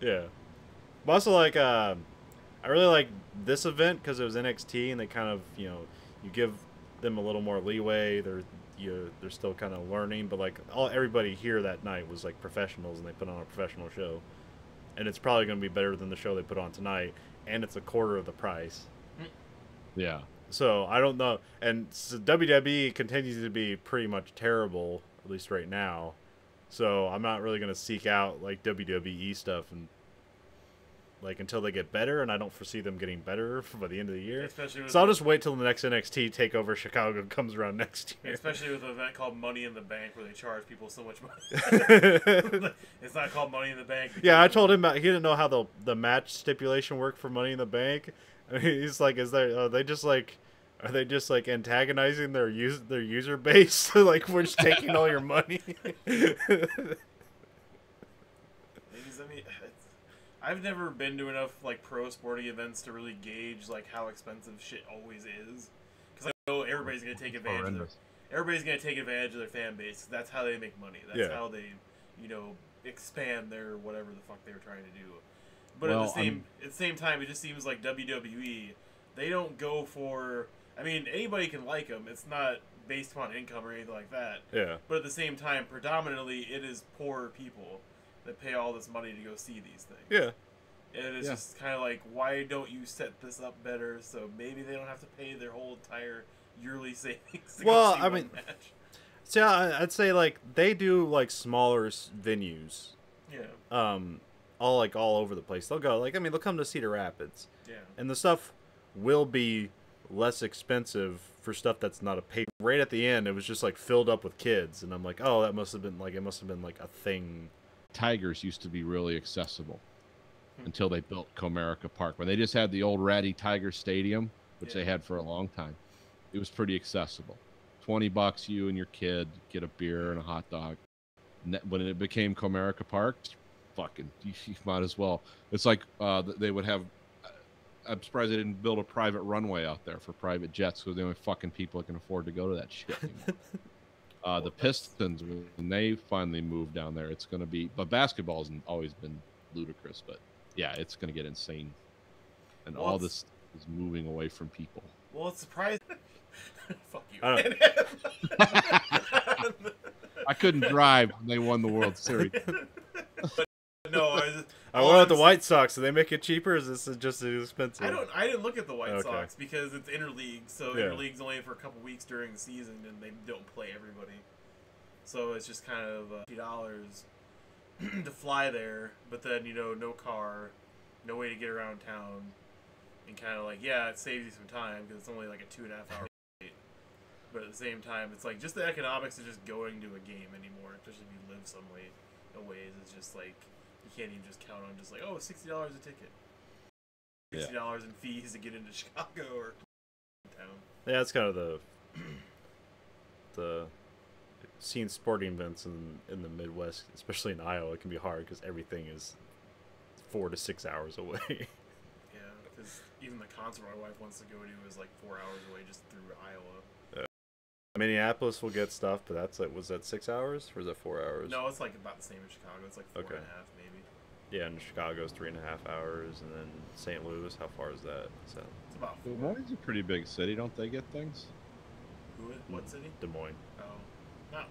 Yeah. But also, like, I really like this event because it was NXT, and they kind of, you give them a little more leeway. They're still kind of learning, but like everybody here that night was like professionals, and they put on a professional show, and it's probably going to be better than the show they put on tonight, and it's a quarter of the price. Yeah. So I don't know, and so WWE continues to be pretty much terrible, at least right now. So I'm not really going to seek out like WWE stuff and like until they get better, and I don't foresee them getting better by the end of the year. So I'll just wait till the next NXT Takeover Chicago comes around next year. Especially with an event called Money in the Bank, where they charge people so much money. It's not called Money in the Bank. Yeah, I told him he didn't know how the match stipulation worked for Money in the Bank. I mean, he's like, are they just like antagonizing their user base? Like, we're just taking all your money. I've never been to enough like pro sporting events to really gauge like how expensive shit always is. Because I know everybody's gonna take advantage of their fan base. That's how they make money. That's how they, expand their whatever the fuck they were trying to do. But at the same time, it just seems like WWE, they don't go for. I mean, anybody can like them. It's not based upon income or anything like that. Yeah. But at the same time, predominantly, it is poor people that pay all this money to go see these things. Yeah. And it's just kind of like, why don't you set this up better so maybe they don't have to pay their whole entire yearly savings to go see one match? So I'd say like they do like smaller venues. Yeah. All over the place. They'll go they'll come to Cedar Rapids. Yeah. And the stuff will be less expensive for stuff that's not a pay. Right at the end, it was just like filled up with kids, and I'm like, oh, that must have been like a thing. Tigers used to be really accessible until they built Comerica Park, where they just had the old ratty Tiger Stadium, which they had for a long time. It was pretty accessible. $20, you and your kid get a beer and a hot dog. When it became Comerica Park, fucking, you might as well. It's like they would have. I'm surprised they didn't build a private runway out there for private jets, because the only fucking people that can afford to go to that shit anymore. The Pistons, when they finally move down there, it's going to be. But basketball's always been ludicrous. But yeah, it's going to get insane, and all this is moving away from people. Well, it's surprising. Fuck you. I couldn't drive when they won the World Series. No, I went with the White Sox. Do they make it cheaper? Or is this just as expensive? I didn't look at the White Sox because it's interleague. So interleague's only for a couple weeks during the season, and they don't play everybody. So it's just kind of $50 to fly there, but then no car, no way to get around town, and kind of like it saves you some time because it's only like a 2.5 hour wait. But at the same time, it's like just the economics of just going to a game anymore, especially if you live some way ways. It's just like. You can't even just count on just like, oh, $60 a ticket. $60 in fees to get into Chicago or town. Yeah, it's kind of the seeing sporting events in the Midwest, especially in Iowa, it can be hard because everything is 4 to 6 hours away. Yeah, because even the concert my wife wants to go to is like 4 hours away just through Iowa. Minneapolis will get stuff, but that's like, was that 6 hours or is that 4 hours? No, it's like about the same in Chicago. It's like 4.5 maybe. Yeah, and Chicago's 3.5 hours, and then St. Louis, how far is that? So it's about 4. Des Moines is a pretty big city, don't they get things? What city? Des Moines. Oh, not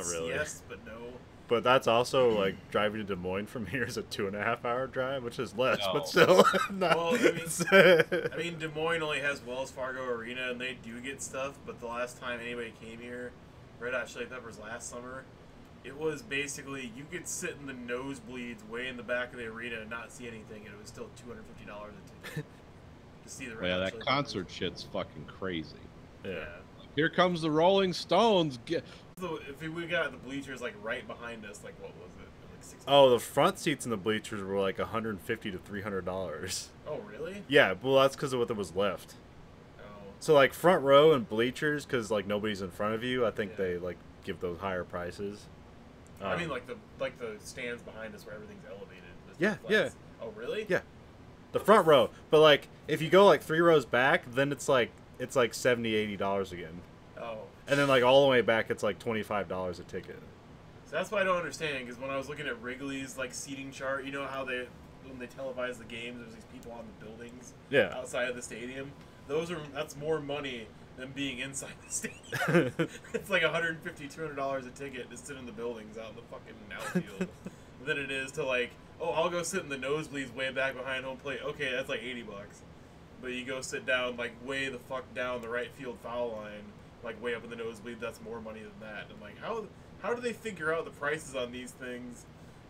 really. Yes, but no. But that's also like driving to Des Moines from here is a 2.5 hour drive, which is less, but still. Well, I mean, Des Moines only has Wells Fargo Arena, and they do get stuff. But the last time anybody came here, Red Hot Chili Peppers last summer, it was basically you could sit in the nosebleeds way in the back of the arena and not see anything, and it was still $250 a ticket to see the Red Hot Chili Peppers. Concert shit's fucking crazy. Yeah. Here comes the Rolling Stones. So if we got the bleachers like right behind us, like what was it? Like 60. Oh, the front seats in the bleachers were like $150 to $300. Oh, really? Yeah, well that's because of what there was left. Oh. So like front row and bleachers, because like nobody's in front of you, I think they like give those higher prices. I mean, like the stands behind us where everything's elevated. Yeah. Oh, really? Yeah. The front row, but like if you go like 3 rows back, then it's like $70-$80 again. Oh. And then like all the way back, it's like $25 a ticket. So that's what I don't understand, because when I was looking at Wrigley's like seating chart, you know how when they televise the games, there's these people on the buildings Yeah. outside of the stadium. That's more money than being inside the stadium. It's like $150, $200 a ticket to sit in the buildings out in the fucking outfield than it is to like, oh, I'll go sit in the nosebleeds way back behind home plate. Okay, that's like $80. But you go sit down like way the fuck down the right field foul line, like way up in the nosebleed. That's more money than that. And like, how do they figure out the prices on these things?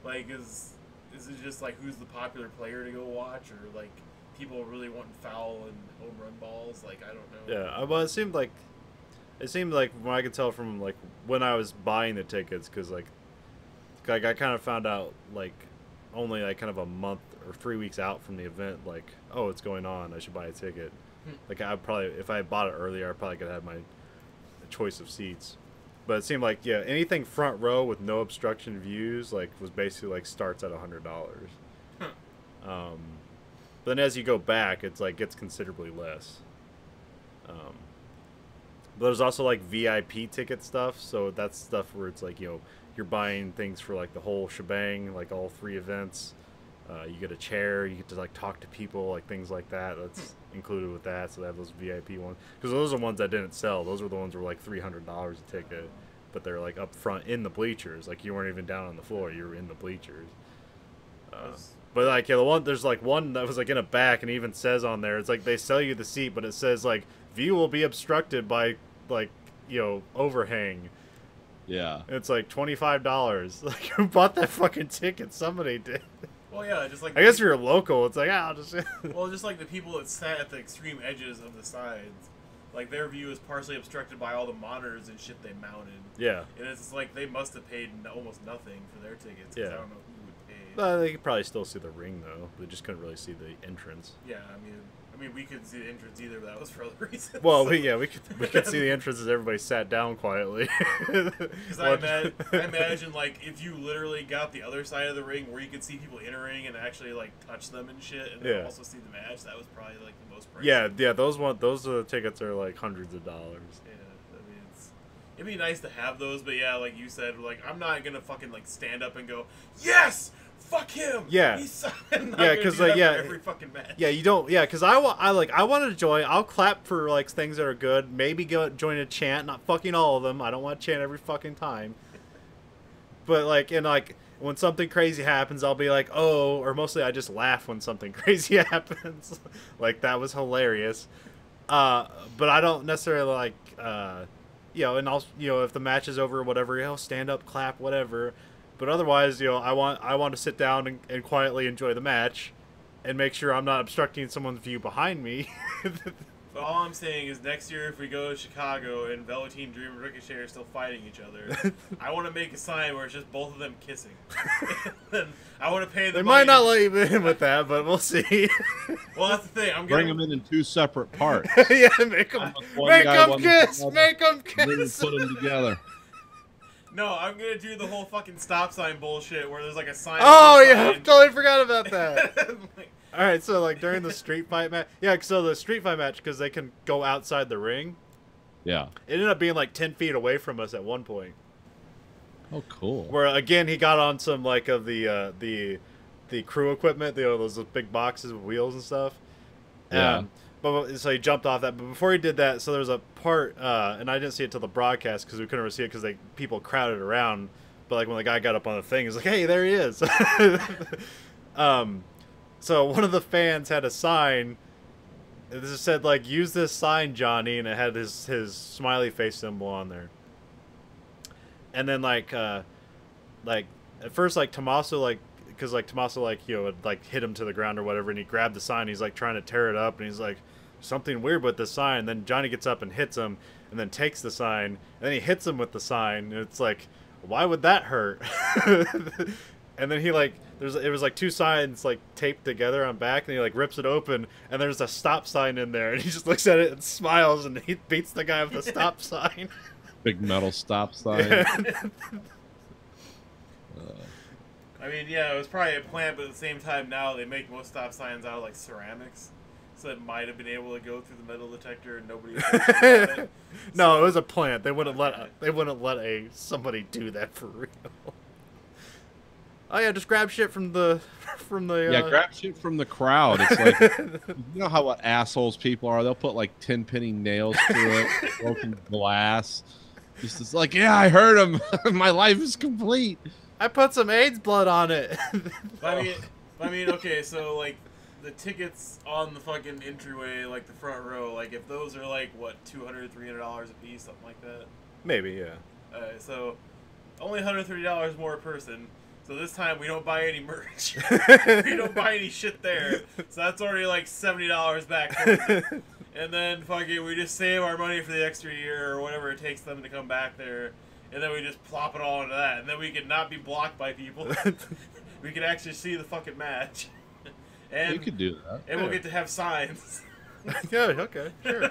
Like, is it just like who's the popular player to go watch, or like people really wanting foul and home run balls? Like, I don't know. Yeah, well, it seemed like when I could tell from like when I was buying the tickets, because like I kind of found out like only like kind of a month or 3 weeks out from the event, like, oh, it's going on, I should buy a ticket. Like, I probably, if I had bought it earlier, I probably could have had my choice of seats. But it seemed like, yeah, anything front row with no obstruction views, like, was basically like starts at $100. But then as you go back, it's like gets considerably less. But there's also like VIP ticket stuff, so that's stuff where it's like, you know, you're buying things for like the whole shebang, like all 3 events. You get a chair, you get to like talk to people, like things like that. That's included with that. So they have those VIP ones, because those are the ones that didn't sell. Those were the ones that were like $300 a ticket, but they're like up front in the bleachers. Like you weren't even down on the floor; you were in the bleachers. But like, yeah, there's like one that was like in a back, and it even says on there, it's like they sell you the seat, but it says like view will be obstructed by like, you know, overhang. Yeah. And it's like $25. Like, who bought that fucking ticket? Somebody did. Well, yeah, just like I guess if you're local, it's like, I'll just. Well, just like the people that sat at the extreme edges of the sides, like their view is partially obstructed by all the monitors and shit they mounted. Yeah. And it's like they must have paid almost nothing for their tickets. 'Cause Yeah. I don't know who would pay. They could probably still see the ring though. They just couldn't really see the entrance. Yeah, I mean, we couldn't see the entrance either, but that was for other reasons. Well, we could see the entrance as everybody sat down quietly. Because I imagine like if you literally got the other side of the ring where you could see people entering and actually like touch them and shit, and then also see the match, that was probably like the most pricey. Yeah. Those are the tickets are like hundreds of dollars. Yeah, I mean, it'd be nice to have those, but yeah, like you said, like I'm not gonna fucking like stand up and go, yes. Fuck him! Yeah, yeah, because like every fucking match. Yeah, you don't. Yeah, because I want to join. I'll clap for like things that are good. Maybe go join a chant, not fucking all of them. I don't want to chant every fucking time. But like, and like when something crazy happens, I'll be like, oh, or mostly I just laugh when something crazy happens. Like that was hilarious. But I don't necessarily like, you know, and I'll, you know, if the match is over or whatever, you know, stand up, clap, whatever. But otherwise, you know, I want to sit down and quietly enjoy the match, and make sure I'm not obstructing someone's view behind me. But all I'm saying is next year if we go to Chicago and Velveteen Dream and Ricochet are still fighting each other, I want to make a sign where it's just both of them kissing. And I want to pay them. They might not let you in with that, but we'll see. Well, that's the thing. I'm bring them in 2 separate parts. Yeah, make them kiss. Make them kiss. And then put them together. No, I'm gonna do the whole fucking stop sign bullshit where there's like a sign. Oh yeah, I totally forgot about that. All right, so like during the street fight match, yeah. So the street fight match, because they can go outside the ring. Yeah. It ended up being like 10 feet away from us at one point. Oh, cool. Where again he got on some like of the crew equipment, those big boxes with wheels and stuff. Yeah. But so he jumped off that. But before he did that, so there was a part, and I didn't see it till the broadcast because we couldn't really see it because people crowded around. But like when the guy got up on the thing, he's like, "Hey, there he is." So one of the fans had a sign. It just said like, "Use this sign, Johnny," and it had his smiley face symbol on there. And then like at first like Tommaso would like hit him to the ground or whatever, and he grabbed the sign. He's like trying to tear it up, and he's like, something weird with the sign. And then Johnny gets up and hits him, and then takes the sign, and then he hits him with the sign, and it's like, why would that hurt? And then he like it was like 2 signs like taped together on back, and he like rips it open, and there's a stop sign in there, and he just looks at it and smiles, and he beats the guy with the stop sign. Big metal stop sign. Yeah. I mean, yeah, it was probably a plant, but at the same time, now they make most stop signs out of like ceramics, so it might have been able to go through the metal detector and nobody. It. No, it was a plant. They wouldn't let somebody do that for real. Oh yeah, just grab shit from the Yeah, grab shit from the crowd. It's like, you know how what assholes people are. They'll put like 10-penny nails through it, broken glass. It's like, yeah, I heard him. My life is complete. I put some AIDS blood on it. I mean, okay, so like the tickets on the fucking entryway, like the front row, like if those are like what $200, $300 a piece, something like that. Maybe, yeah. So only $130 more a person. So this time we don't buy any merch. We don't buy any shit there. So that's already like $70 back. And then fucking we just save our money for the extra year or whatever it takes them to come back there. And then we just plop it all into that. And then we can not be blocked by people. We can actually see the fucking match. And you could do that. And we'll get to have signs. Yeah, okay, sure.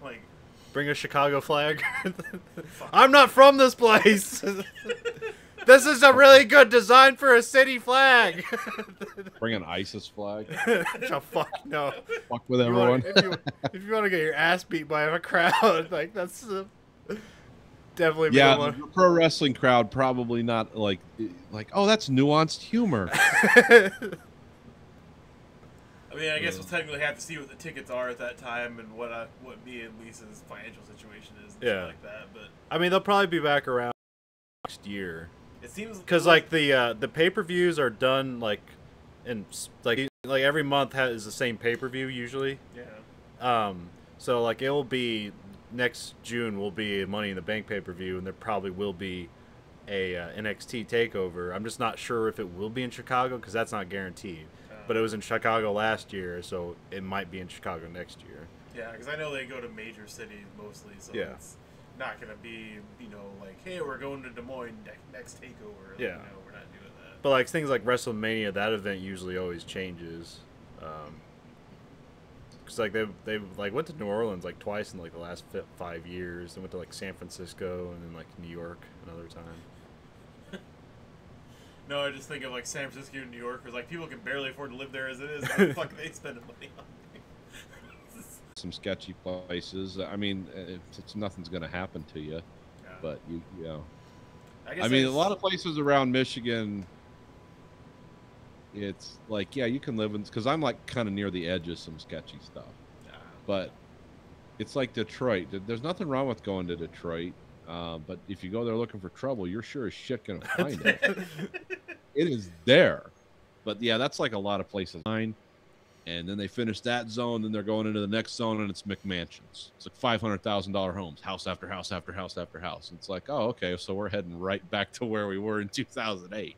Like, bring a Chicago flag. I'm not from this place. This is a really good design for a city flag. Bring an ISIS flag. Oh, fuck no. Fuck with everyone. If you want to get your ass beat by a crowd, like that's definitely. Yeah, the pro wrestling crowd probably not like oh, that's nuanced humor. I mean, I guess we'll technically have to see what the tickets are at that time and what me and Lisa's financial situation is and shit like that. But I mean, they'll probably be back around next year. It seems because like the pay-per-views are done like in like every month is the same pay-per-view usually. Yeah. So like it will be next June will be a Money in the Bank pay-per-view, and there probably will be a NXT takeover. I'm just not sure if it will be in Chicago because that's not guaranteed. But it was in Chicago last year, so it might be in Chicago next year. Yeah, because I know they go to major cities mostly, so it's not going to be, like, hey, we're going to Des Moines next takeover. Like, yeah. No, we're not doing that. But, like, things like WrestleMania, that event usually always changes. Because, like, they like went to New Orleans, like, twice in, like, the last 5 years. They went to, like, San Francisco and then, like, New York another time. No, I just think of like San Francisco and New York, where like people can barely afford to live there as it is. What the fuck are they spending money on? Some sketchy places. I mean, nothing's going to happen to you, but you know. I mean, a lot of places around Michigan. It's like, yeah, you can live in, because I'm like kind of near the edge of some sketchy stuff, but it's like Detroit. There's nothing wrong with going to Detroit. But if you go there looking for trouble, you're sure as shit gonna find it. It is there. But yeah, that's like a lot of places. And then they finish that zone, then they're going into the next zone, and it's McMansions. It's like $500,000 homes, house after house after house after house. And it's like, oh, okay, so we're heading right back to where we were in 2008.